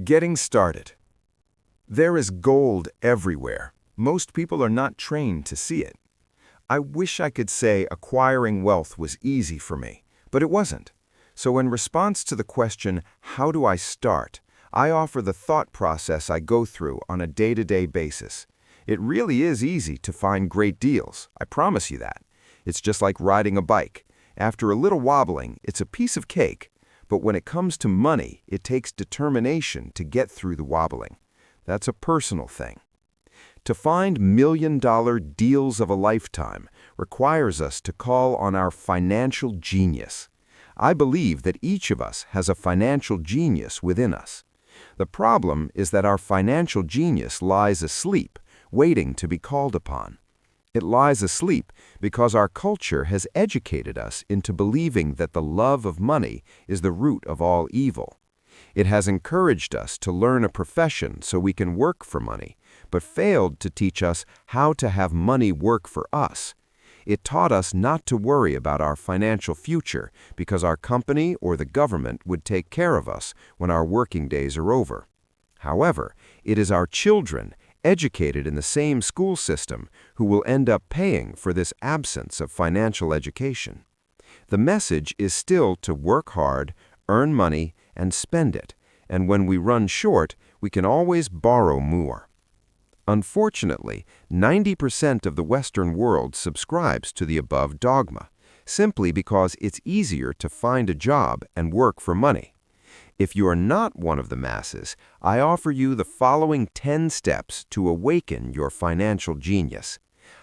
Getting started. There is gold everywhere. Most people are not trained to see it. I wish I could say acquiring wealth was easy for me, but it wasn't. So in response to the question, how do I start, I offer the thought process I go through on a day-to-day basis. It really is easy to find great deals, I promise you that. It's just like riding a bike. After a little wobbling, it's a piece of cake. But when it comes to money, it takes determination to get through the wobbling. That's a personal thing. To find million-dollar deals of a lifetime requires us to call on our financial genius. I believe that each of us has a financial genius within us. The problem is that our financial genius lies asleep, waiting to be called upon. It lies asleep because our culture has educated us into believing that the love of money is the root of all evil. It has encouraged us to learn a profession so we can work for money, but failed to teach us how to have money work for us. It taught us not to worry about our financial future because our company or the government would take care of us when our working days are over. However, it is our children, educated in the same school system, who will end up paying for this absence of financial education. The message is still to work hard, earn money, and spend it, and when we run short, we can always borrow more. Unfortunately, 90% of the Western world subscribes to the above dogma, simply because it's easier to find a job and work for money. If you are not one of the masses, I offer you the following 10 steps to awaken your financial genius.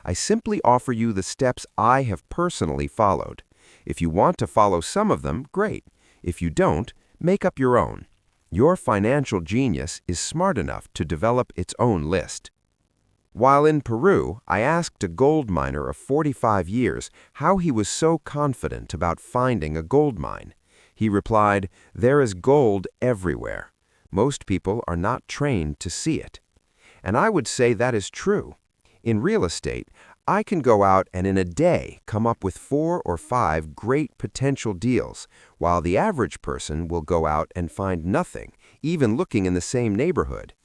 I simply offer you the steps I have personally followed. If you want to follow some of them, great. If you don't, make up your own. Your financial genius is smart enough to develop its own list. While in Peru, I asked a gold miner of 45 years how he was so confident about finding a gold mine. He replied, "There is gold everywhere. Most people are not trained to see it." And I would say that is true. In real estate, I can go out and in a day come up with 4 or 5 great potential deals, while the average person will go out and find nothing, even looking in the same neighborhood.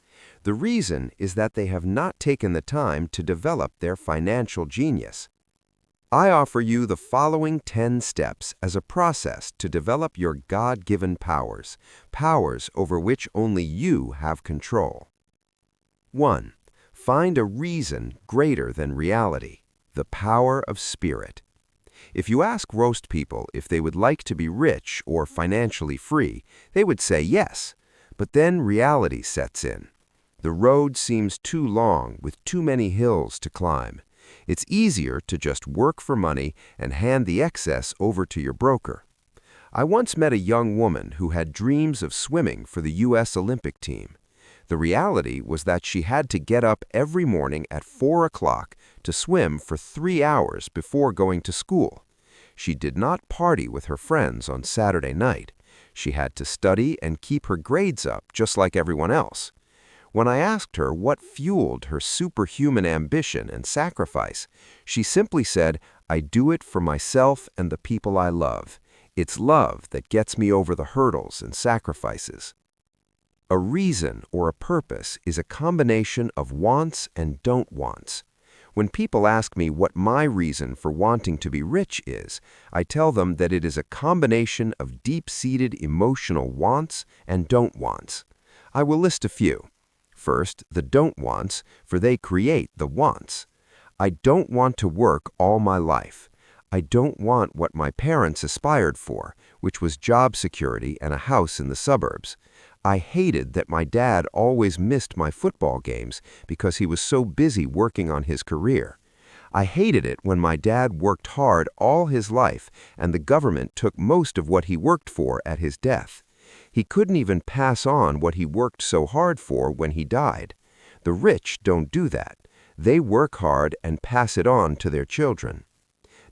The reason is that they have not taken the time to develop their financial genius. I offer you the following 10 steps as a process to develop your God-given powers, powers over which only you have control. 1. Find a reason greater than reality, the power of spirit. If you ask roast people if they would like to be rich or financially free, they would say yes, but then reality sets in. The road seems too long with too many hills to climb. It's easier to just work for money and hand the excess over to your broker. I once met a young woman who had dreams of swimming for the U.S. Olympic team. The reality was that she had to get up every morning at 4 o'clock to swim for 3 hours before going to school. She did not party with her friends on Saturday night. She had to study and keep her grades up just like everyone else. When I asked her what fueled her superhuman ambition and sacrifice, she simply said, "I do it for myself and the people I love. It's love that gets me over the hurdles and sacrifices." A reason or a purpose is a combination of wants and don't wants. When people ask me what my reason for wanting to be rich is, I tell them that it is a combination of deep-seated emotional wants and don't wants. I will list a few. First, the don't wants, for they create the wants. I don't want to work all my life. I don't want what my parents aspired for, which was job security and a house in the suburbs. I hated that my dad always missed my football games because he was so busy working on his career. I hated it when my dad worked hard all his life and the government took most of what he worked for at his death. He couldn't even pass on what he worked so hard for when he died. The rich don't do that. They work hard and pass it on to their children.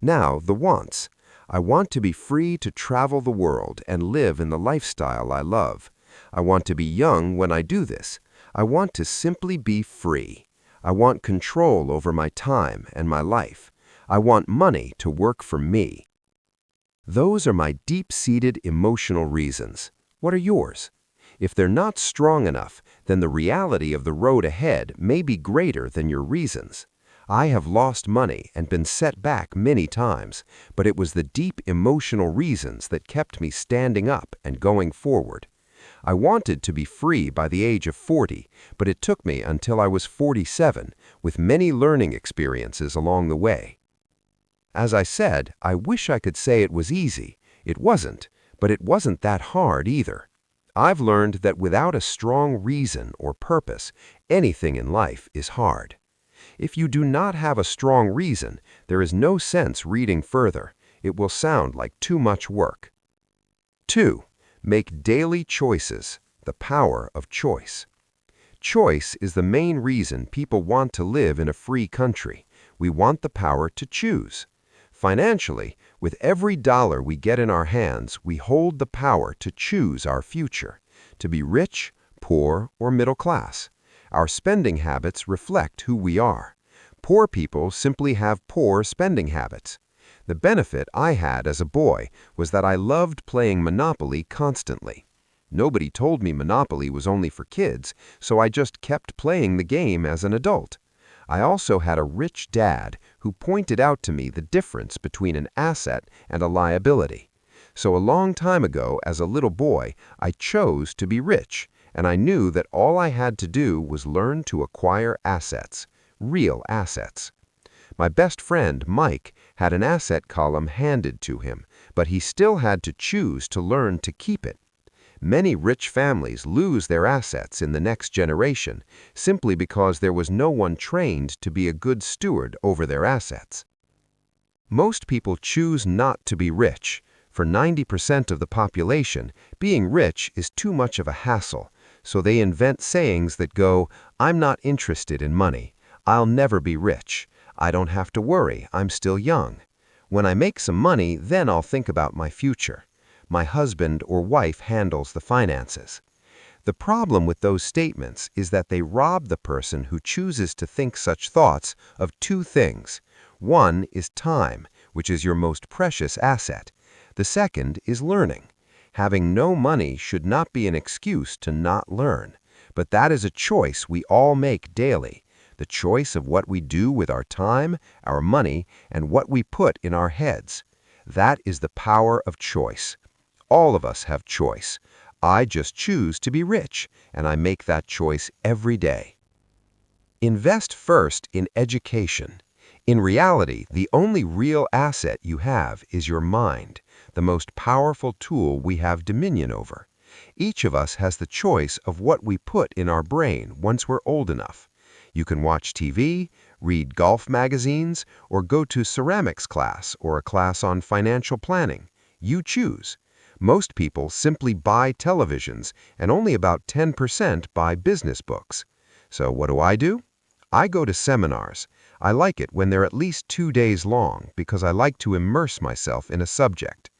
Now, the wants. I want to be free to travel the world and live in the lifestyle I love. I want to be young when I do this. I want to simply be free. I want control over my time and my life. I want money to work for me. Those are my deep-seated emotional reasons. What are yours? If they're not strong enough, then the reality of the road ahead may be greater than your reasons. I have lost money and been set back many times, but it was the deep emotional reasons that kept me standing up and going forward. I wanted to be free by the age of 40, but it took me until I was 47, with many learning experiences along the way. As I said, I wish I could say it was easy. It wasn't, but it wasn't that hard either. I've learned that without a strong reason or purpose, anything in life is hard. If you do not have a strong reason, there is no sense reading further. It will sound like too much work. 2. Make daily choices, the power of choice. Choice is the main reason people want to live in a free country. We want the power to choose. Financially, with every dollar we get in our hands, we hold the power to choose our future, to be rich, poor, or middle class. Our spending habits reflect who we are. Poor people simply have poor spending habits. The benefit I had as a boy was that I loved playing Monopoly constantly. Nobody told me Monopoly was only for kids, so I just kept playing the game as an adult. I also had a rich dad who pointed out to me the difference between an asset and a liability. So a long time ago, as a little boy, I chose to be rich, and I knew that all I had to do was learn to acquire assets, real assets. My best friend, Mike, had an asset column handed to him, but he still had to choose to learn to keep it. Many rich families lose their assets in the next generation simply because there was no one trained to be a good steward over their assets. Most people choose not to be rich. For 90% of the population, being rich is too much of a hassle, so they invent sayings that go, "I'm not interested in money. I'll never be rich. I don't have to worry. I'm still young. When I make some money, then I'll think about my future. My husband or wife handles the finances." The problem with those statements is that they rob the person who chooses to think such thoughts of two things. One is time, which is your most precious asset. The second is learning. Having no money should not be an excuse to not learn, but that is a choice we all make daily. The choice of what we do with our time, our money, and what we put in our heads. That is the power of choice. All of us have choice. I just choose to be rich, and I make that choice every day. Invest first in education. In reality, the only real asset you have is your mind, the most powerful tool we have dominion over. Each of us has the choice of what we put in our brain once we're old enough. You can watch TV, read golf magazines, or go to ceramics class or a class on financial planning. You choose. Most people simply buy televisions, and only about 10% buy business books. So what do? I go to seminars. I like it when they're at least 2 days long because I like to immerse myself in a subject.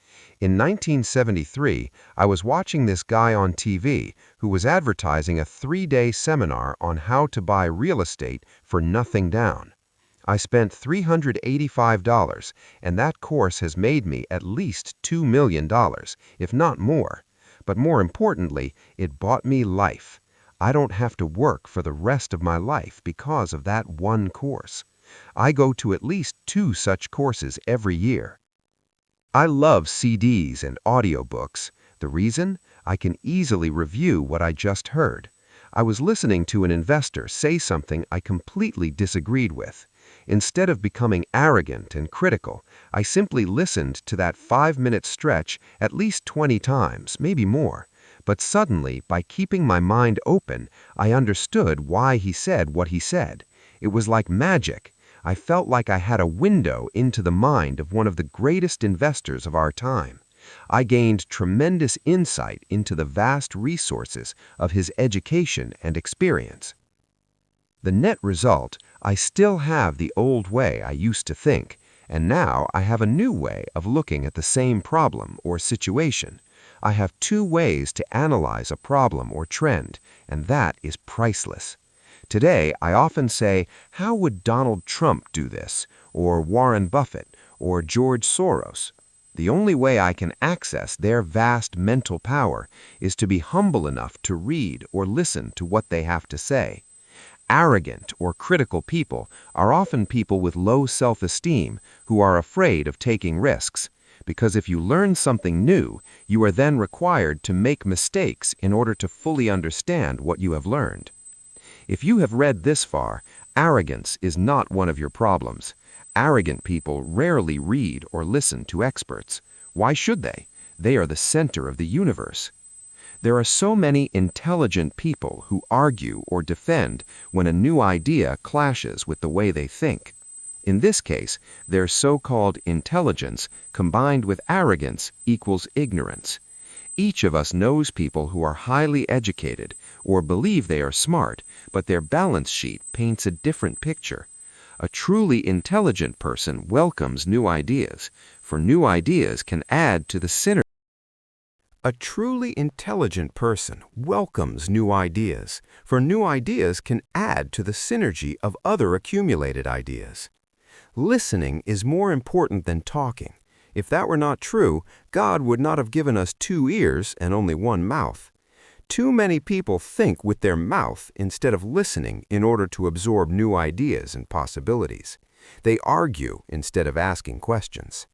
In 1973, I was watching this guy on TV who was advertising a 3-day seminar on how to buy real estate for nothing down. I spent $385, and that course has made me at least $2 million, if not more. But more importantly, it bought me life. I don't have to work for the rest of my life because of that one course. I go to at least 2 such courses every year. I love CDs and audiobooks. The reason? I can easily review what I just heard. I was listening to an investor say something I completely disagreed with. Instead of becoming arrogant and critical, I simply listened to that 5-minute stretch at least 20 times, maybe more. But suddenly, by keeping my mind open, I understood why he said what he said. It was like magic. I felt like I had a window into the mind of one of the greatest investors of our time. I gained tremendous insight into the vast resources of his education and experience. The net result, I still have the old way I used to think, and now I have a new way of looking at the same problem or situation. I have 2 ways to analyze a problem or trend, and that is priceless. Today, I often say, how would Donald Trump do this, or Warren Buffett, or George Soros? The only way I can access their vast mental power is to be humble enough to read or listen to what they have to say. Arrogant or critical people are often people with low self-esteem who are afraid of taking risks, because if you learn something new, you are then required to make mistakes in order to fully understand what you have learned. If you have read this far, arrogance is not one of your problems. Arrogant people rarely read or listen to experts. Why should they? They are the center of the universe. There are so many intelligent people who argue or defend when a new idea clashes with the way they think. In this case, their so-called intelligence combined with arrogance equals ignorance. Each of us knows people who are highly educated or believe they are smart, but their balance sheet paints a different picture. A truly intelligent person welcomes new ideas, for new ideas can add to the synergy. A truly intelligent person welcomes new ideas, for new ideas can add to the synergy of other accumulated ideas. Listening is more important than talking. If that were not true, God would not have given us 2 ears and only 1 mouth. Too many people think with their mouth instead of listening in order to absorb new ideas and possibilities. They argue instead of asking questions.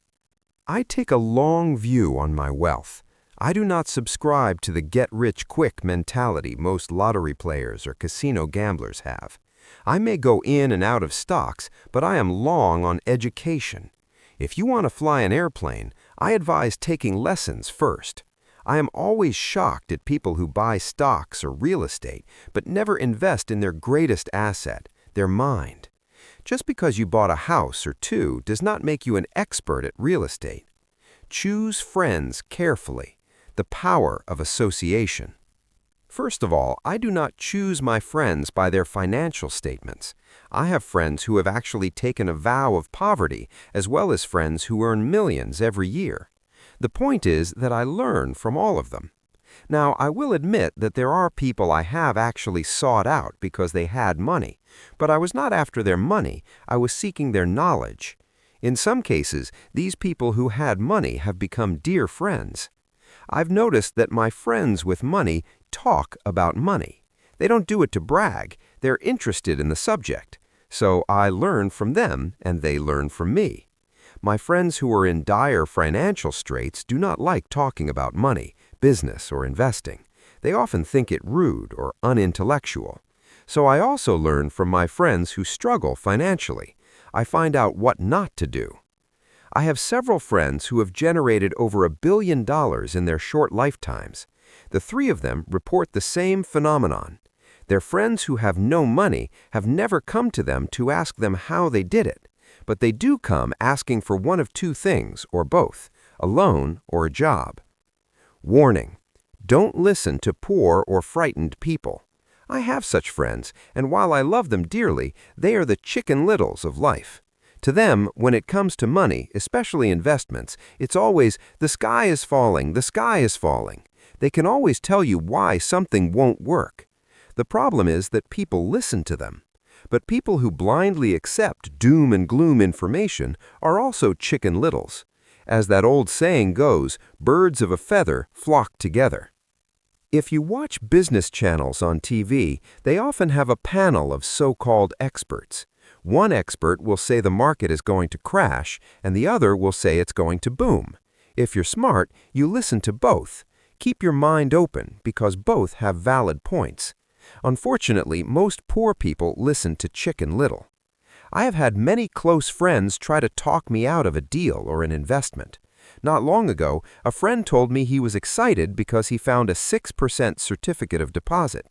I take a long view on my wealth. I do not subscribe to the get-rich-quick mentality most lottery players or casino gamblers have. I may go in and out of stocks, but I am long on education. If you want to fly an airplane, I advise taking lessons first. I am always shocked at people who buy stocks or real estate, but never invest in their greatest asset, their mind. Just because you bought a house or 2 does not make you an expert at real estate. Choose friends carefully. The power of association. First of all, I do not choose my friends by their financial statements. I have friends who have actually taken a vow of poverty, as well as friends who earn millions every year. The point is that I learn from all of them. Now, I will admit that there are people I have actually sought out because they had money, but I was not after their money, I was seeking their knowledge. In some cases, these people who had money have become dear friends. I've noticed that my friends with money talk about money. They don't do it to brag, they're interested in the subject. So I learn from them and they learn from me. My friends who are in dire financial straits do not like talking about money, business, or investing. They often think it rude or unintellectual. So I also learn from my friends who struggle financially. I find out what not to do. I have several friends who have generated over $1 billion in their short lifetimes. The 3 of them report the same phenomenon. Their friends who have no money have never come to them to ask them how they did it, but they do come asking for one of 2 things, or both, a loan or a job. Warning: don't listen to poor or frightened people. I have such friends, and while I love them dearly, they are the Chicken Littles of life. To them, when it comes to money, especially investments, it's always, the sky is falling, the sky is falling. They can always tell you why something won't work. The problem is that people listen to them. But people who blindly accept doom and gloom information are also Chicken Littles. As that old saying goes, birds of a feather flock together. If you watch business channels on TV, they often have a panel of so-called experts. One expert will say the market is going to crash, and the other will say it's going to boom. If you're smart, you listen to both. Keep your mind open, because both have valid points. Unfortunately, most poor people listen to Chicken Little. I have had many close friends try to talk me out of a deal or an investment. Not long ago, a friend told me he was excited because he found a 6% certificate of deposit.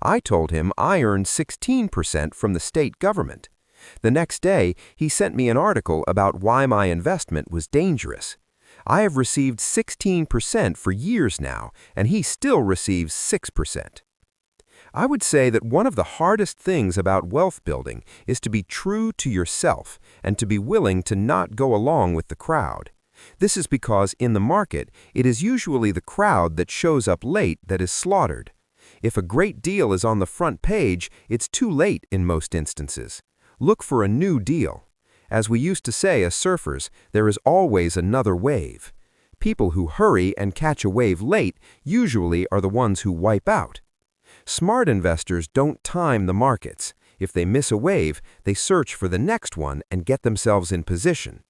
I told him I earned 16% from the state government. The next day, he sent me an article about why my investment was dangerous. I have received 16% for years now, and he still receives 6%. I would say that one of the hardest things about wealth building is to be true to yourself and to be willing to not go along with the crowd. This is because in the market, it is usually the crowd that shows up late that is slaughtered. If a great deal is on the front page, it's too late in most instances. Look for a new deal. As we used to say as surfers, there is always another wave. People who hurry and catch a wave late usually are the ones who wipe out. Smart investors don't time the markets. If they miss a wave, they search for the next one and get themselves in position.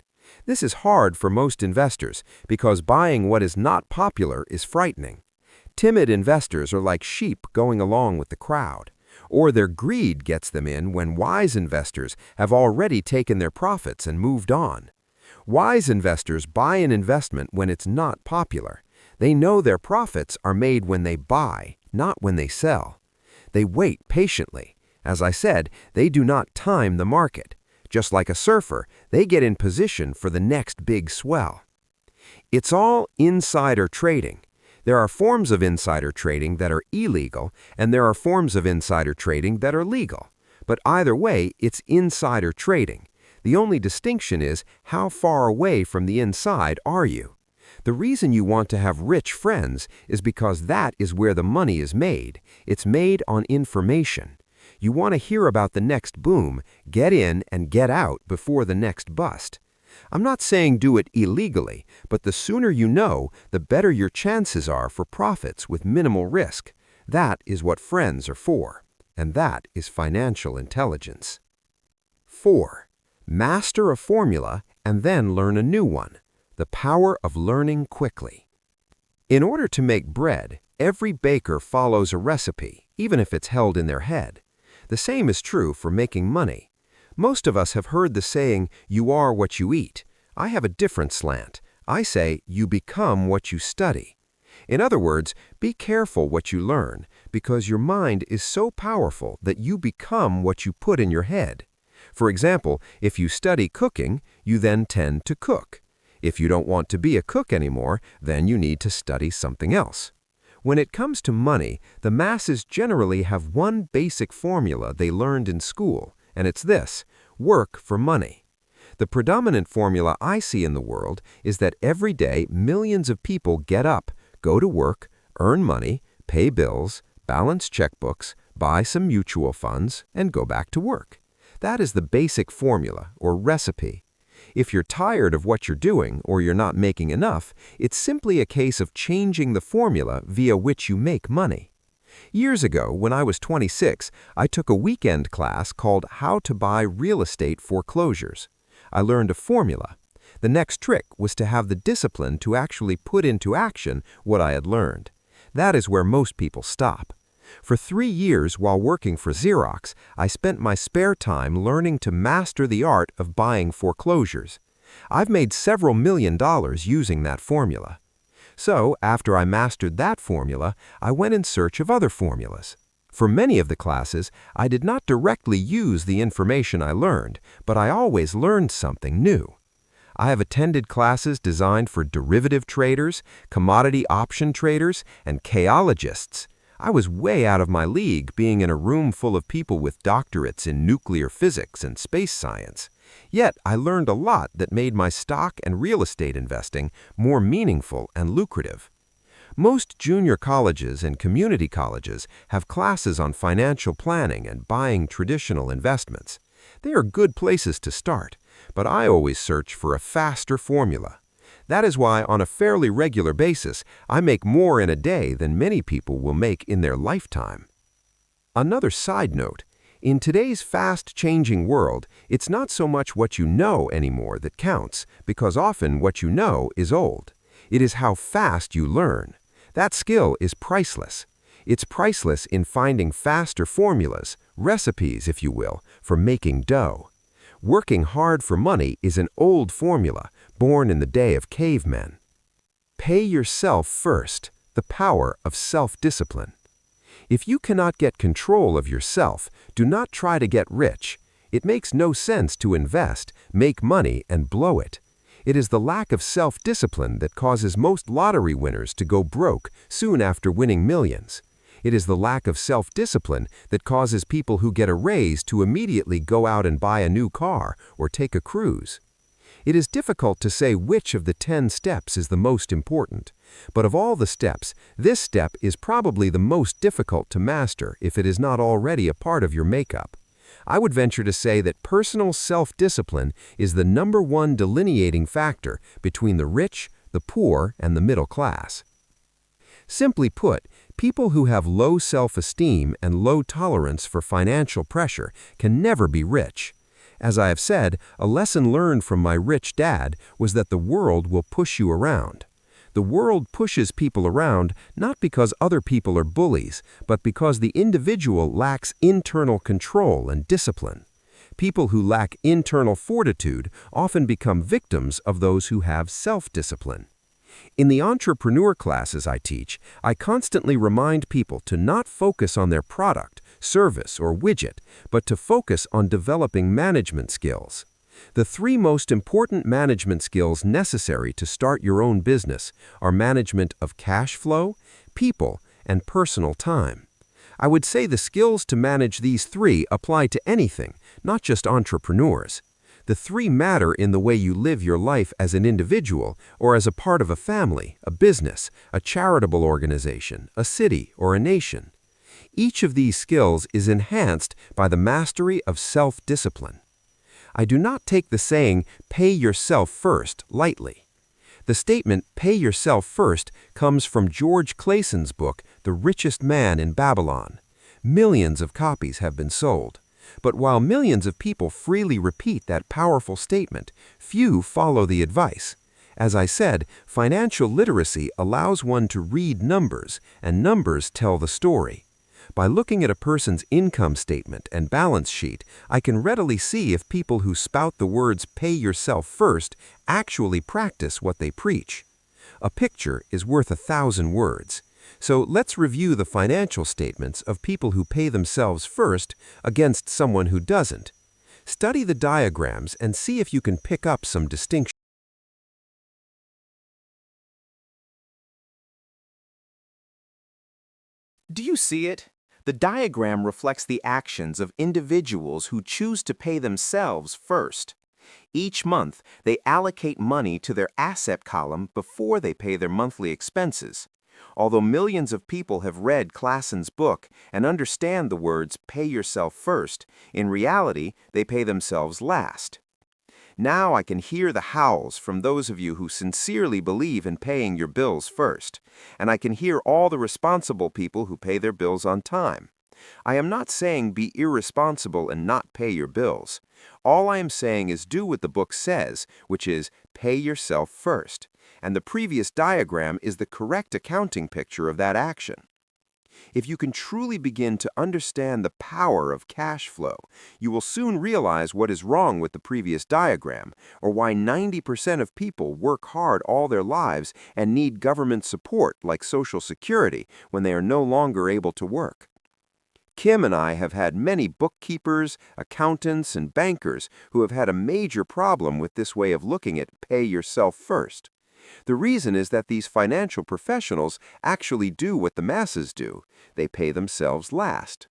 This is hard for most investors because buying what is not popular is frightening. Timid investors are like sheep going along with the crowd, or their greed gets them in when wise investors have already taken their profits and moved on. Wise investors buy an investment when it's not popular. They know their profits are made when they buy, not when they sell. They wait patiently. As I said, they do not time the market. Just like a surfer, they get in position for the next big swell. It's all insider trading. There are forms of insider trading that are illegal, and there are forms of insider trading that are legal. But either way, it's insider trading. The only distinction is how far away from the inside are you? The reason you want to have rich friends is because that is where the money is made. It's made on information. You want to hear about the next boom, get in and get out before the next bust. I'm not saying do it illegally, but the sooner you know, the better your chances are for profits with minimal risk. That is what friends are for, and that is financial intelligence. 4. Master a formula and then learn a new one. The power of learning quickly. In order to make bread, every baker follows a recipe, even if it's held in their head. The same is true for making money. Most of us have heard the saying, "You are what you eat." I have a different slant. I say, "You become what you study." In other words, be careful what you learn, because your mind is so powerful that you become what you put in your head. For example, if you study cooking, you then tend to cook. If you don't want to be a cook anymore, then you need to study something else. When it comes to money, the masses generally have one basic formula they learned in school, and it's this: work for money. The predominant formula I see in the world is that every day millions of people get up, go to work, earn money, pay bills, balance checkbooks, buy some mutual funds, and go back to work. That is the basic formula, or recipe. If you're tired of what you're doing or you're not making enough, it's simply a case of changing the formula via which you make money. Years ago, when I was 26, I took a weekend class called How to Buy Real Estate Foreclosures. I learned a formula. The next trick was to have the discipline to actually put into action what I had learned. That is where most people stop. For 3 years while working for Xerox, I spent my spare time learning to master the art of buying foreclosures. I've made several $1,000,000 using that formula. So, after I mastered that formula, I went in search of other formulas. For many of the classes, I did not directly use the information I learned, but I always learned something new. I have attended classes designed for derivative traders, commodity option traders, and chaologists. I was way out of my league being in a room full of people with doctorates in nuclear physics and space science. Yet I learned a lot that made my stock and real estate investing more meaningful and lucrative. Most junior colleges and community colleges have classes on financial planning and buying traditional investments. They are good places to start, but I always search for a faster formula. That is why, on a fairly regular basis, I make more in a day than many people will make in their lifetime. Another side note, in today's fast-changing world, it's not so much what you know anymore that counts, because often what you know is old. It is how fast you learn. That skill is priceless. It's priceless in finding faster formulas, recipes, if you will, for making dough. Working hard for money is an old formula, born in the day of cavemen. Pay yourself first, the power of self-discipline. If you cannot get control of yourself, do not try to get rich. It makes no sense to invest, make money, and blow it. It is the lack of self-discipline that causes most lottery winners to go broke soon after winning millions. It is the lack of self-discipline that causes people who get a raise to immediately go out and buy a new car or take a cruise. It is difficult to say which of the 10 steps is the most important, but of all the steps, this step is probably the most difficult to master if it is not already a part of your makeup. I would venture to say that personal self-discipline is the #1 delineating factor between the rich, the poor, and the middle class. Simply put, people who have low self-esteem and low tolerance for financial pressure can never be rich. As I have said, a lesson learned from my rich dad was that the world will push you around. The world pushes people around not because other people are bullies, but because the individual lacks internal control and discipline. People who lack internal fortitude often become victims of those who have self-discipline. In the entrepreneur classes I teach, I constantly remind people to not focus on their product, service, or widget, but to focus on developing management skills. The 3 most important management skills necessary to start your own business are management of cash flow, people, and personal time. I would say the skills to manage these 3 apply to anything, not just entrepreneurs. The 3 matter in the way you live your life as an individual or as a part of a family, a business, a charitable organization, a city, or a nation. Each of these skills is enhanced by the mastery of self-discipline. I do not take the saying, "pay yourself first," lightly. The statement, "pay yourself first," comes from George Clayson's book, The Richest Man in Babylon. Millions of copies have been sold. But while millions of people freely repeat that powerful statement, few follow the advice. As I said, financial literacy allows one to read numbers, and numbers tell the story. By looking at a person's income statement and balance sheet, I can readily see if people who spout the words "pay yourself first" actually practice what they preach. A picture is worth 1,000 words. So let's review the financial statements of people who pay themselves first against someone who doesn't. Study the diagrams and see if you can pick up some distinctions. Do you see it? The diagram reflects the actions of individuals who choose to pay themselves first. Each month, they allocate money to their asset column before they pay their monthly expenses. Although millions of people have read Clayson's book and understand the words "pay yourself first," in reality, they pay themselves last. Now I can hear the howls from those of you who sincerely believe in paying your bills first, and I can hear all the responsible people who pay their bills on time. I am not saying be irresponsible and not pay your bills. All I am saying is do what the book says, which is pay yourself first, and the previous diagram is the correct accounting picture of that action. If you can truly begin to understand the power of cash flow, you will soon realize what is wrong with the previous diagram, or why 90% of people work hard all their lives and need government support like Social Security when they are no longer able to work. Kim and I have had many bookkeepers, accountants, and bankers who have had a major problem with this way of looking at pay yourself first. The reason is that these financial professionals actually do what the masses do. They pay themselves last.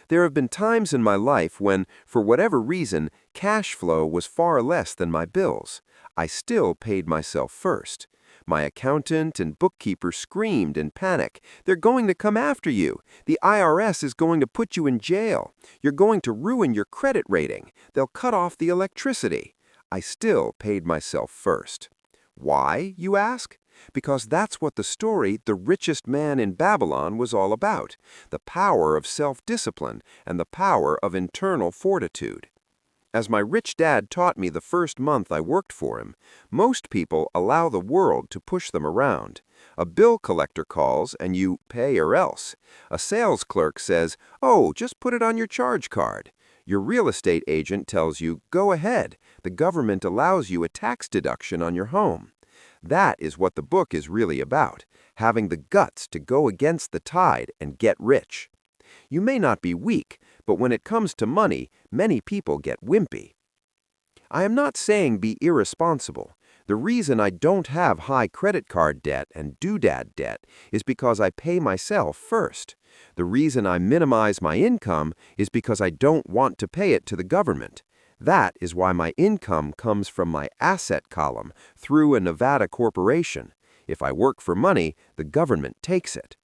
There have been times in my life when, for whatever reason, cash flow was far less than my bills. I still paid myself first. My accountant and bookkeeper screamed in panic, "They're going to come after you. The IRS is going to put you in jail. You're going to ruin your credit rating. They'll cut off the electricity." I still paid myself first. Why, you ask? Because that's what the story "The Richest Man in Babylon" was all about, the power of self-discipline and the power of internal fortitude. As my rich dad taught me the first month I worked for him, most people allow the world to push them around. A bill collector calls and you pay or else. A sales clerk says, "Oh, just put it on your charge card." Your real estate agent tells you, "Go ahead. The government allows you a tax deduction on your home." That is what the book is really about, having the guts to go against the tide and get rich. You may not be weak, but when it comes to money, many people get wimpy. I am not saying be irresponsible. The reason I don't have high credit card debt and doodad debt is because I pay myself first. The reason I minimize my income is because I don't want to pay it to the government. That is why my income comes from my asset column through a Nevada corporation. If I work for money, the government takes it.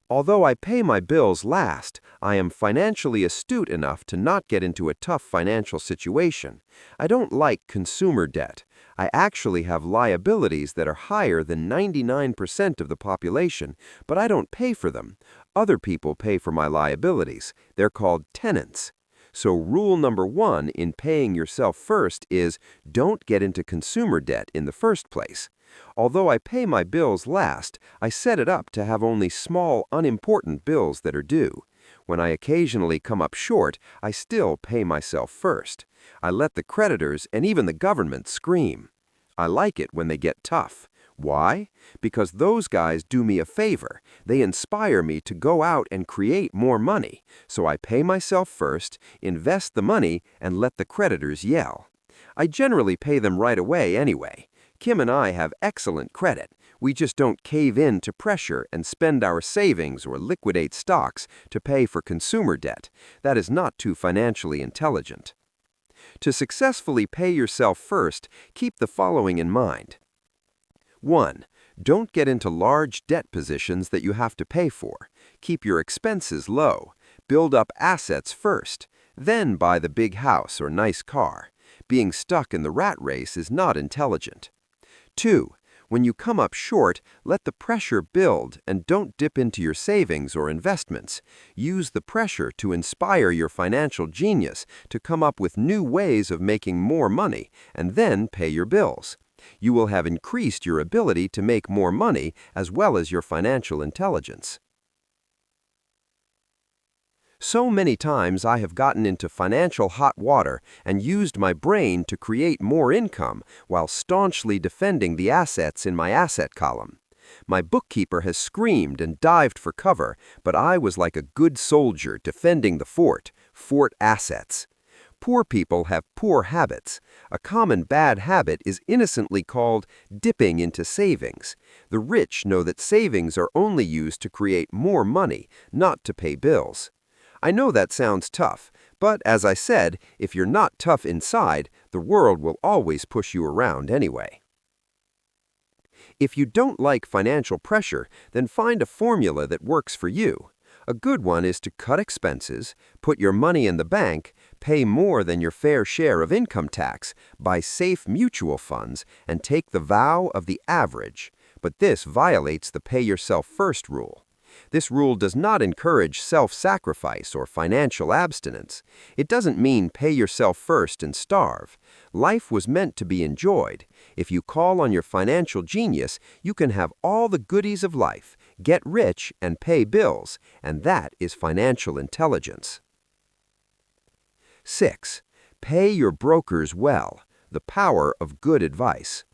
Although I pay my bills last, I am financially astute enough to not get into a tough financial situation. I don't like consumer debt. I actually have liabilities that are higher than 99% of the population, but I don't pay for them. Other people pay for my liabilities. They're called tenants. So rule number 1 in paying yourself first is don't get into consumer debt in the first place. Although I pay my bills last, I set it up to have only small, unimportant bills that are due. When I occasionally come up short, I still pay myself first. I let the creditors and even the government scream. I like it when they get tough. Why? Because those guys do me a favor. They inspire me to go out and create more money. So I pay myself first, invest the money, and let the creditors yell. I generally pay them right away anyway. Kim and I have excellent credit. We just don't cave in to pressure and spend our savings or liquidate stocks to pay for consumer debt. That is not too financially intelligent. To successfully pay yourself first, keep the following in mind. 1. Don't get into large debt positions that you have to pay for. Keep your expenses low. Build up assets first. Then buy the big house or nice car. Being stuck in the rat race is not intelligent. 2. When you come up short, let the pressure build and don't dip into your savings or investments. Use the pressure to inspire your financial genius to come up with new ways of making more money and then pay your bills. You will have increased your ability to make more money as well as your financial intelligence. So many times I have gotten into financial hot water and used my brain to create more income while staunchly defending the assets in my asset column. My bookkeeper has screamed and dived for cover, but I was like a good soldier defending the fort assets. Poor people have poor habits. A common bad habit is innocently called dipping into savings. The rich know that savings are only used to create more money, not to pay bills. I know that sounds tough, but as I said, if you're not tough inside, the world will always push you around anyway. If you don't like financial pressure, then find a formula that works for you. A good one is to cut expenses, put your money in the bank, pay more than your fair share of income tax, buy safe mutual funds, and take the vow of the average. But this violates the pay yourself first rule. This rule does not encourage self-sacrifice or financial abstinence. It doesn't mean pay yourself first and starve. Life was meant to be enjoyed. If you call on your financial genius, you can have all the goodies of life, get rich, and pay bills, and that is financial intelligence. 6. Pay your brokers well. The power of good advice.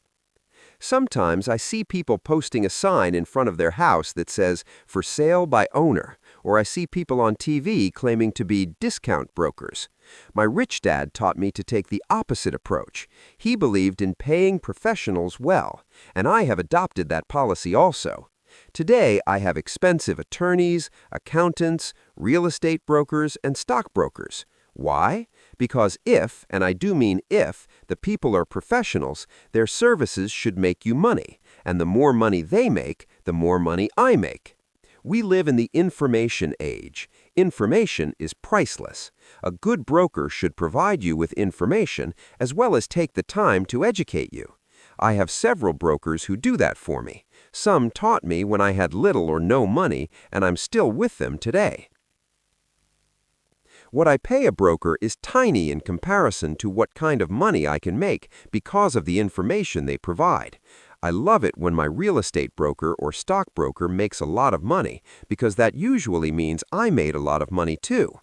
Sometimes I see people posting a sign in front of their house that says, "For sale by owner," or I see people on TV claiming to be discount brokers. My rich dad taught me to take the opposite approach. He believed in paying professionals well, and I have adopted that policy also. Today, I have expensive attorneys, accountants, real estate brokers, and stockbrokers. Why? Because if, and I do mean if, the people are professionals, their services should make you money, and the more money they make, the more money I make. We live in the information age. Information is priceless. A good broker should provide you with information as well as take the time to educate you. I have several brokers who do that for me. Some taught me when I had little or no money, and I'm still with them today. What I pay a broker is tiny in comparison to what kind of money I can make because of the information they provide. I love it when my real estate broker or stockbroker makes a lot of money because that usually means I made a lot of money too.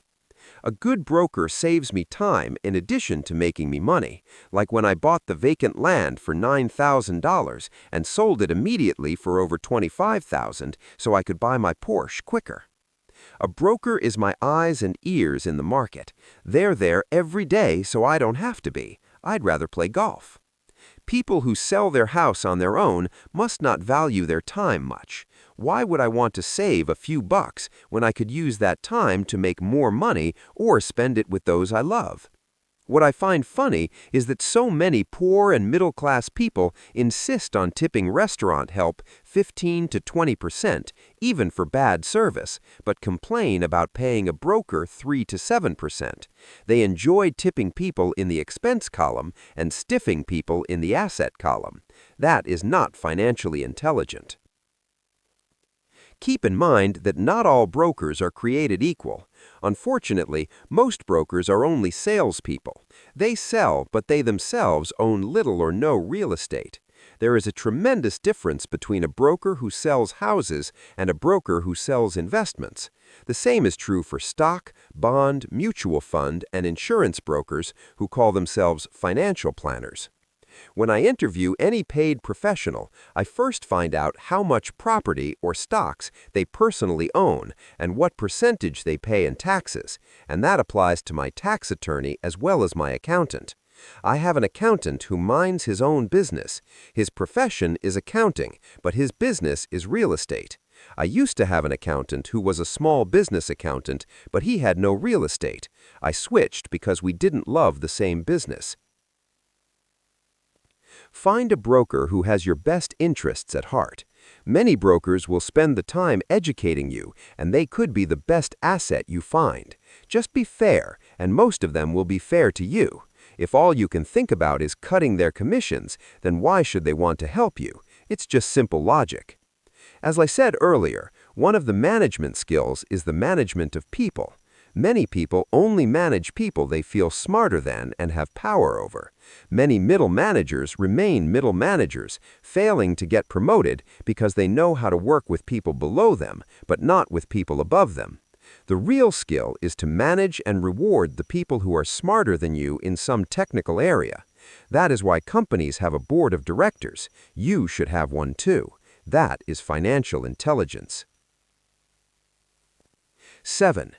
A good broker saves me time in addition to making me money, like when I bought the vacant land for $9,000 and sold it immediately for over $25,000 so I could buy my Porsche quicker. A broker is my eyes and ears in the market. They're there every day so I don't have to be. I'd rather play golf. People who sell their house on their own must not value their time much. Why would I want to save a few bucks when I could use that time to make more money or spend it with those I love? What I find funny is that so many poor and middle-class people insist on tipping restaurant help 15 to 20%, even for bad service, but complain about paying a broker 3 to 7%. They enjoy tipping people in the expense column and stiffing people in the asset column. That is not financially intelligent. Keep in mind that not all brokers are created equal. Unfortunately, most brokers are only salespeople. They sell, but they themselves own little or no real estate. There is a tremendous difference between a broker who sells houses and a broker who sells investments. The same is true for stock, bond, mutual fund, and insurance brokers who call themselves financial planners. When I interview any paid professional, I first find out how much property or stocks they personally own and what percentage they pay in taxes, and that applies to my tax attorney as well as my accountant. I have an accountant who minds his own business. His profession is accounting, but his business is real estate. I used to have an accountant who was a small business accountant, but he had no real estate. I switched because we didn't love the same business. Find a broker who has your best interests at heart. Many brokers will spend the time educating you, and they could be the best asset you find. Just be fair, and most of them will be fair to you. If all you can think about is cutting their commissions, then why should they want to help you? It's just simple logic. As I said earlier, one of the management skills is the management of people. Many people only manage people they feel smarter than and have power over. Many middle managers remain middle managers, failing to get promoted because they know how to work with people below them, but not with people above them. The real skill is to manage and reward the people who are smarter than you in some technical area. That is why companies have a board of directors. You should have one too. That is financial intelligence. 7.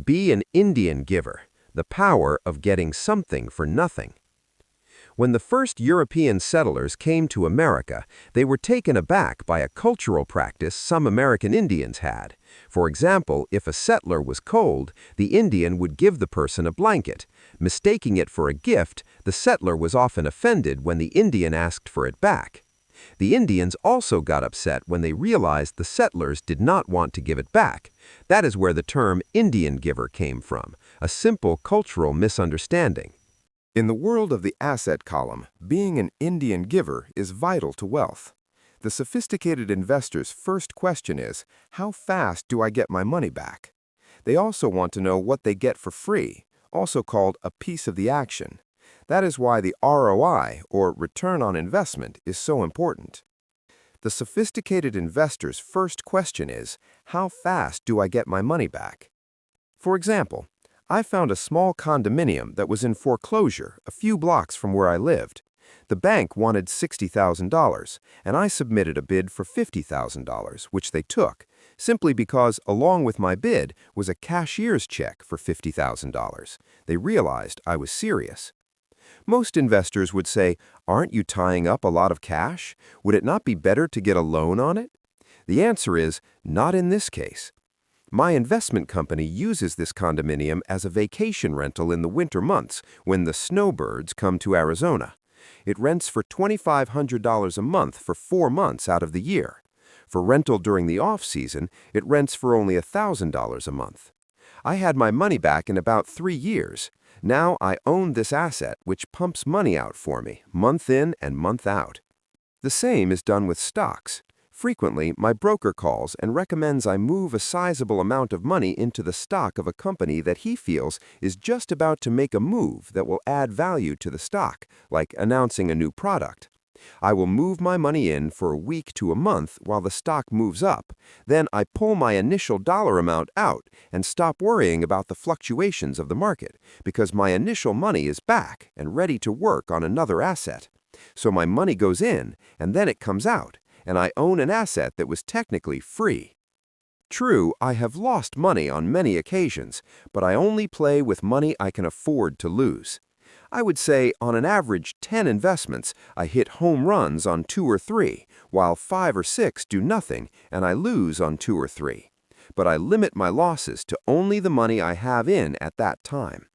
Be an Indian giver, the power of getting something for nothing. When the first European settlers came to America, they were taken aback by a cultural practice some American Indians had. For example, if a settler was cold, the Indian would give the person a blanket. Mistaking it for a gift, the settler was often offended when the Indian asked for it back. The Indians also got upset when they realized the settlers did not want to give it back. That is where the term Indian giver came from, a simple cultural misunderstanding. In the world of the asset column, being an Indian giver is vital to wealth. The sophisticated investor's first question is, how fast do I get my money back? They also want to know what they get for free, also called a piece of the action. That is why the ROI, or return on investment, is so important. The sophisticated investor's first question is, how fast do I get my money back? For example, I found a small condominium that was in foreclosure a few blocks from where I lived. The bank wanted $60,000, and I submitted a bid for $50,000, which they took, simply because along with my bid was a cashier's check for $50,000. They realized I was serious. Most investors would say, aren't you tying up a lot of cash? Would it not be better to get a loan on it? The answer is, not in this case. My investment company uses this condominium as a vacation rental in the winter months when the snowbirds come to Arizona. It rents for $2,500 a month for 4 months out of the year. For rental during the off-season, it rents for only $1,000 a month. I had my money back in about 3 years. Now I own this asset which pumps money out for me, month in and month out. The same is done with stocks. Frequently, my broker calls and recommends I move a sizable amount of money into the stock of a company that he feels is just about to make a move that will add value to the stock, like announcing a new product. I will move my money in for a week to a month while the stock moves up. Then I pull my initial dollar amount out and stop worrying about the fluctuations of the market because my initial money is back and ready to work on another asset. So my money goes in and then it comes out, and I own an asset that was technically free. True, I have lost money on many occasions, but I only play with money I can afford to lose. I would say on an average 10 investments, I hit home runs on 2 or 3, while 5 or 6 do nothing and I lose on 2 or 3. But I limit my losses to only the money I have in at that time.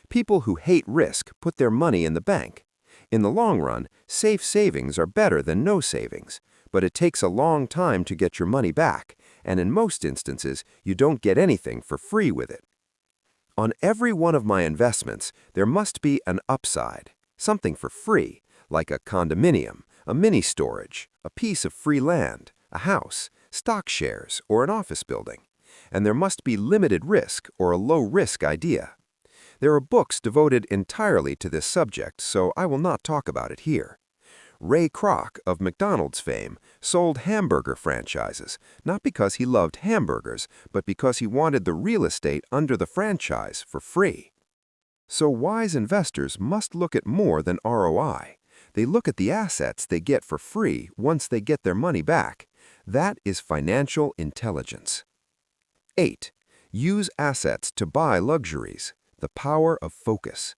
People who hate risk put their money in the bank. In the long run, safe savings are better than no savings, but it takes a long time to get your money back, and in most instances, you don't get anything for free with it. On every one of my investments, there must be an upside, something for free, like a condominium, a mini storage, a piece of free land, a house, stock shares, or an office building. And there must be limited risk or a low-risk idea. There are books devoted entirely to this subject, so I will not talk about it here. Ray Kroc, of McDonald's fame, sold hamburger franchises, not because he loved hamburgers, but because he wanted the real estate under the franchise for free. So wise investors must look at more than ROI. They look at the assets they get for free once they get their money back. That is financial intelligence. 8. Use assets to buy luxuries. The power of focus.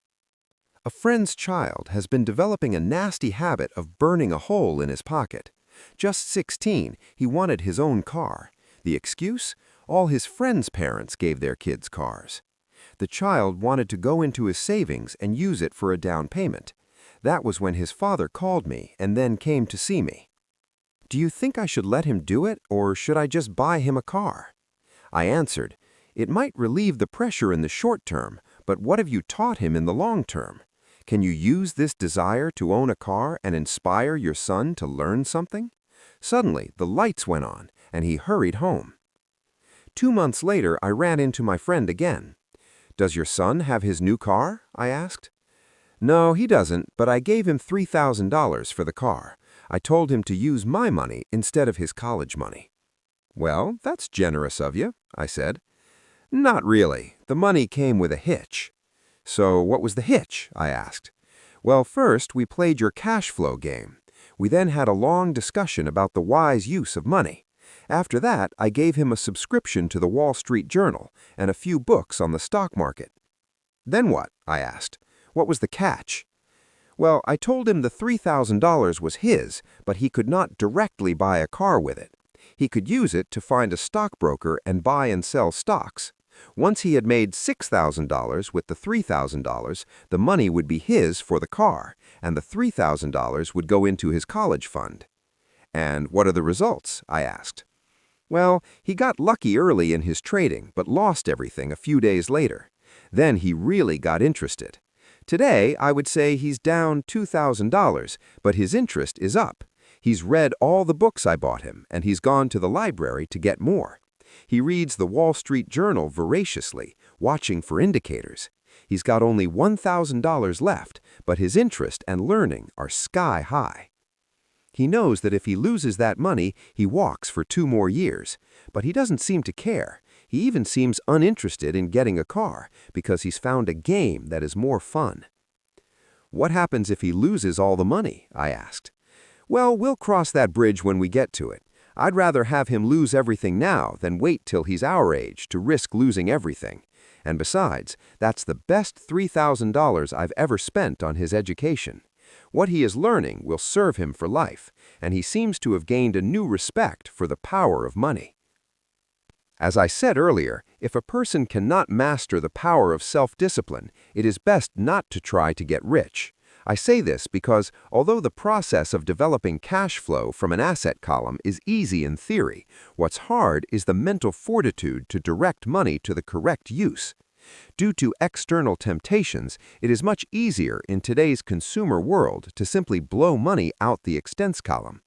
A friend's child has been developing a nasty habit of burning a hole in his pocket. Just 16, he wanted his own car. The excuse? All his friends' parents gave their kids cars. The child wanted to go into his savings and use it for a down payment. That was when his father called me and then came to see me. Do you think I should let him do it, or should I just buy him a car? I answered, it might relieve the pressure in the short term, but what have you taught him in the long term? Can you use this desire to own a car and inspire your son to learn something? Suddenly, the lights went on, and he hurried home. 2 months later, I ran into my friend again. Does your son have his new car? I asked. No, he doesn't, but I gave him $3,000 for the car. I told him to use my money instead of his college money. Well, that's generous of you, I said. Not really. The money came with a hitch. So what was the hitch? I asked. Well, first we played your cash flow game. We then had a long discussion about the wise use of money. After that, I gave him a subscription to the Wall Street Journal and a few books on the stock market. Then what? I asked. What was the catch? Well, I told him the $3,000 was his, but he could not directly buy a car with it. He could use it to find a stockbroker and buy and sell stocks. Once he had made $6,000 with the $3,000, the money would be his for the car, and the $3,000 would go into his college fund. And what are the results? I asked. Well, he got lucky early in his trading, but lost everything a few days later. Then he really got interested. Today, I would say he's down $2,000, but his interest is up. He's read all the books I bought him, and he's gone to the library to get more. He reads the Wall Street Journal voraciously, watching for indicators. He's got only $1,000 left, but his interest and learning are sky high. He knows that if he loses that money, he walks for 2 more years, but he doesn't seem to care. He even seems uninterested in getting a car because he's found a game that is more fun. What happens if he loses all the money? I asked. Well, we'll cross that bridge when we get to it. I'd rather have him lose everything now than wait till he's our age to risk losing everything. And besides, that's the best $3,000 I've ever spent on his education. What he is learning will serve him for life, and he seems to have gained a new respect for the power of money. As I said earlier, if a person cannot master the power of self-discipline, it is best not to try to get rich. I say this because, although the process of developing cash flow from an asset column is easy in theory, what's hard is the mental fortitude to direct money to the correct use. Due to external temptations, it is much easier in today's consumer world to simply blow money out the expense column.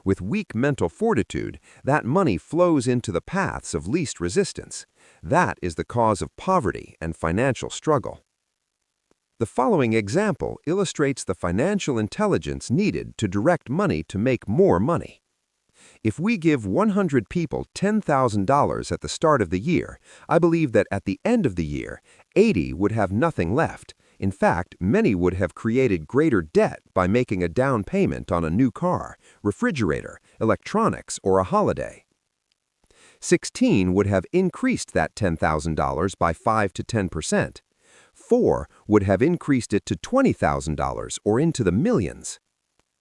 With weak mental fortitude, that money flows into the paths of least resistance. That is the cause of poverty and financial struggle. The following example illustrates the financial intelligence needed to direct money to make more money. If we give 100 people $10,000 at the start of the year, I believe that at the end of the year, 80 would have nothing left. In fact, many would have created greater debt by making a down payment on a new car, refrigerator, electronics, or a holiday. 16 would have increased that $10,000 by 5 to 10%. 4 would have increased it to $20,000 or into the millions.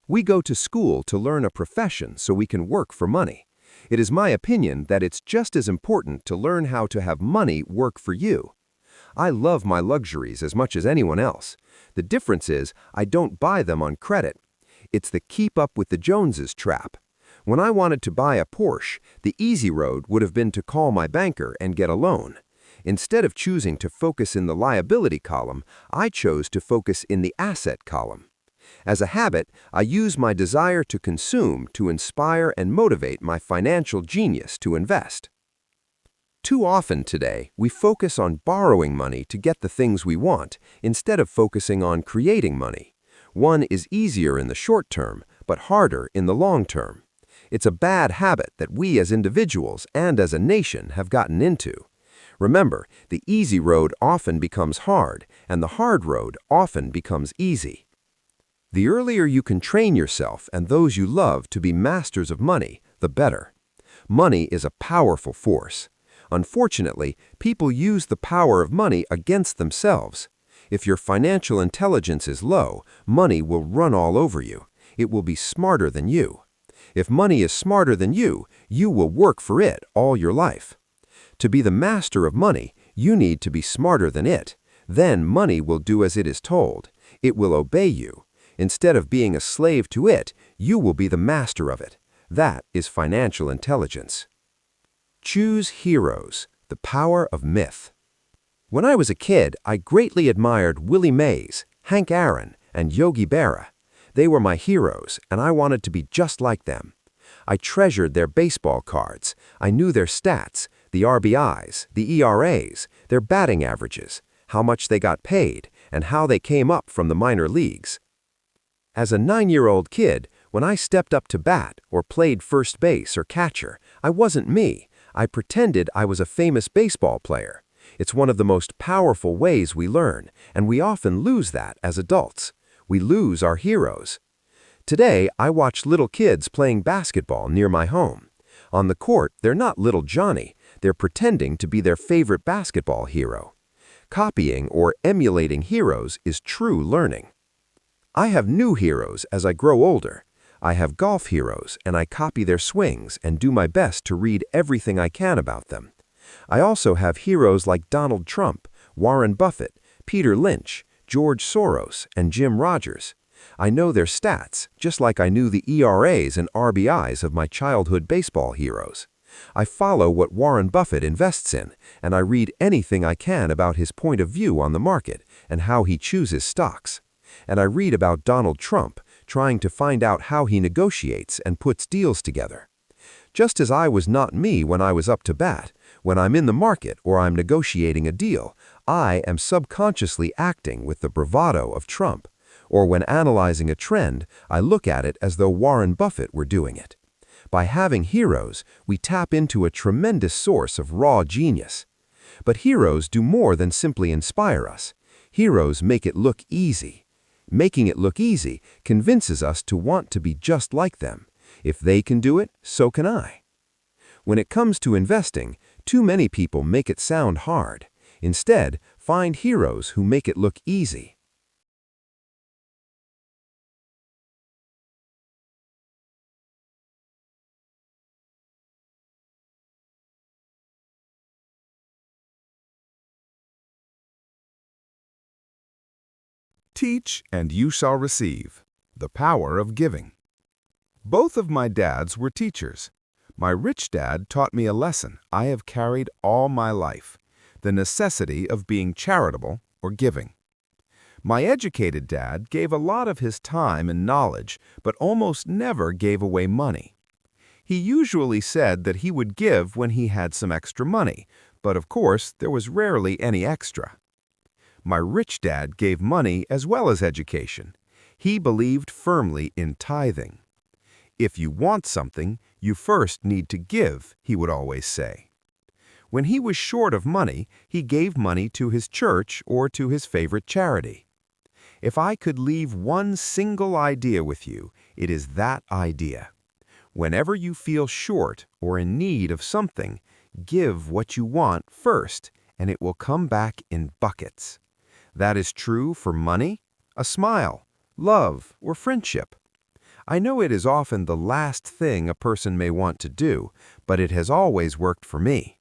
We go to school to learn a profession so we can work for money. It is my opinion that it's just as important to learn how to have money work for you. I love my luxuries as much as anyone else. The difference is I don't buy them on credit. It's the keep up with the Joneses trap. When I wanted to buy a Porsche, the easy road would have been to call my banker and get a loan. Instead of choosing to focus in the liability column, I chose to focus in the asset column. As a habit, I use my desire to consume to inspire and motivate my financial genius to invest. Too often today, we focus on borrowing money to get the things we want, instead of focusing on creating money. One is easier in the short term, but harder in the long term. It's a bad habit that we as individuals and as a nation have gotten into. Remember, the easy road often becomes hard, and the hard road often becomes easy. The earlier you can train yourself and those you love to be masters of money, the better. Money is a powerful force. Unfortunately, people use the power of money against themselves. If your financial intelligence is low, money will run all over you. It will be smarter than you. If money is smarter than you will work for it all your life. To be the master of money, you need to be smarter than it. Then money will do as it is told. It will obey you. Instead of being a slave to it, you will be the master of it. That is financial intelligence. Choose heroes, the power of myth. When I was a kid, I greatly admired Willie Mays, Hank Aaron, and Yogi Berra. They were my heroes, and I wanted to be just like them. I treasured their baseball cards. I knew their stats, the RBIs, the ERAs, their batting averages, how much they got paid, and how they came up from the minor leagues. As a 9-year-old kid, when I stepped up to bat or played first base or catcher, I wasn't me. I pretended I was a famous baseball player. It's one of the most powerful ways we learn, and we often lose that as adults. We lose our heroes. Today, I watch little kids playing basketball near my home. On the court, they're not little Johnny. They're pretending to be their favorite basketball hero. Copying or emulating heroes is true learning. I have new heroes as I grow older. I have golf heroes, and I copy their swings and do my best to read everything I can about them. I also have heroes like Donald Trump, Warren Buffett, Peter Lynch, George Soros, and Jim Rogers. I know their stats, just like I knew the ERAs and RBIs of my childhood baseball heroes. I follow what Warren Buffett invests in, and I read anything I can about his point of view on the market and how he chooses stocks. And I read about Donald Trump, trying to find out how he negotiates and puts deals together. Just as I was not me when I was up to bat, when I'm in the market or I'm negotiating a deal, I am subconsciously acting with the bravado of Trump. Or when analyzing a trend, I look at it as though Warren Buffett were doing it. By having heroes, we tap into a tremendous source of raw genius. But heroes do more than simply inspire us. Heroes make it look easy. Making it look easy convinces us to want to be just like them. If they can do it, so can I. When it comes to investing, too many people make it sound hard. Instead, find heroes who make it look easy. Teach and you shall receive. The power of giving. Both of my dads were teachers. My rich dad taught me a lesson I have carried all my life, the necessity of being charitable or giving. My educated dad gave a lot of his time and knowledge, but almost never gave away money. He usually said that he would give when he had some extra money, but of course there was rarely any extra. My rich dad gave money as well as education. He believed firmly in tithing. If you want something, you first need to give, he would always say. When he was short of money, he gave money to his church or to his favorite charity. If I could leave one single idea with you, it is that idea. Whenever you feel short or in need of something, give what you want first, and it will come back in buckets. That is true for money, a smile, love, or friendship. I know it is often the last thing a person may want to do, but it has always worked for me.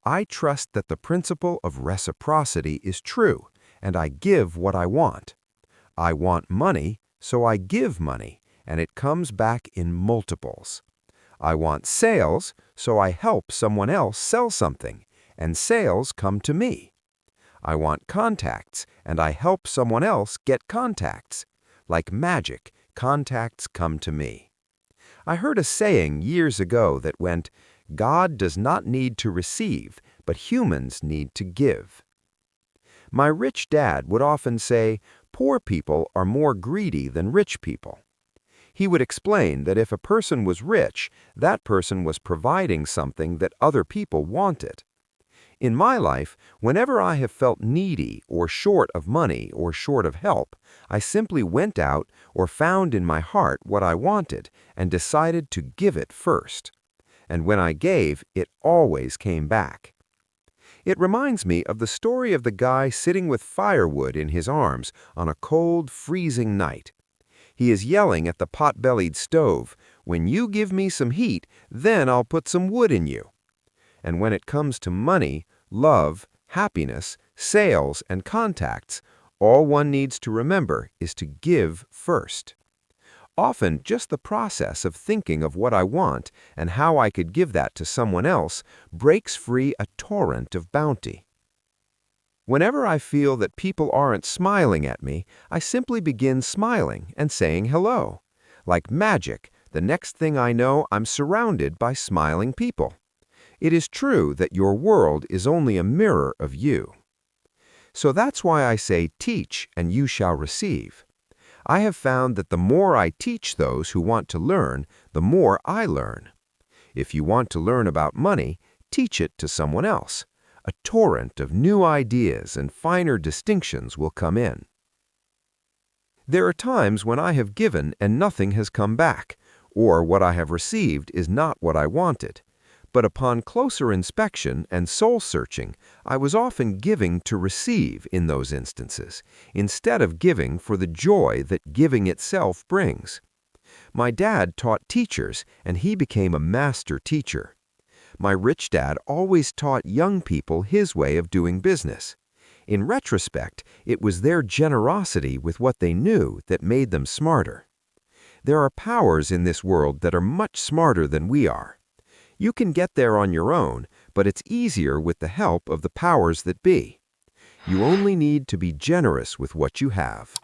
I trust that the principle of reciprocity is true, and I give what I want. I want money, so I give money, and it comes back in multiples. I want sales, so I help someone else sell something, and sales come to me. I want contacts, and I help someone else get contacts. Like magic, contacts come to me. I heard a saying years ago that went, "God does not need to receive, but humans need to give." My rich dad would often say, poor people are more greedy than rich people. He would explain that if a person was rich, that person was providing something that other people wanted. In my life, whenever I have felt needy or short of money or short of help, I simply went out or found in my heart what I wanted and decided to give it first. And when I gave, it always came back. It reminds me of the story of the guy sitting with firewood in his arms on a cold, freezing night. He is yelling at the pot-bellied stove, "When you give me some heat, then I'll put some wood in you." And when it comes to money, love, happiness, sales, and contacts, all one needs to remember is to give first. Often, just the process of thinking of what I want and how I could give that to someone else breaks free a torrent of bounty. Whenever I feel that people aren't smiling at me, I simply begin smiling and saying hello. Like magic, the next thing I know, I'm surrounded by smiling people. It is true that your world is only a mirror of you. So that's why I say teach and you shall receive. I have found that the more I teach those who want to learn, the more I learn. If you want to learn about money, teach it to someone else. A torrent of new ideas and finer distinctions will come in. There are times when I have given and nothing has come back, or what I have received is not what I wanted. But upon closer inspection and soul-searching, I was often giving to receive in those instances, instead of giving for the joy that giving itself brings. My dad taught teachers, and he became a master teacher. My rich dad always taught young people his way of doing business. In retrospect, it was their generosity with what they knew that made them smarter. There are powers in this world that are much smarter than we are. You can get there on your own, but it's easier with the help of the powers that be. You only need to be generous with what you have.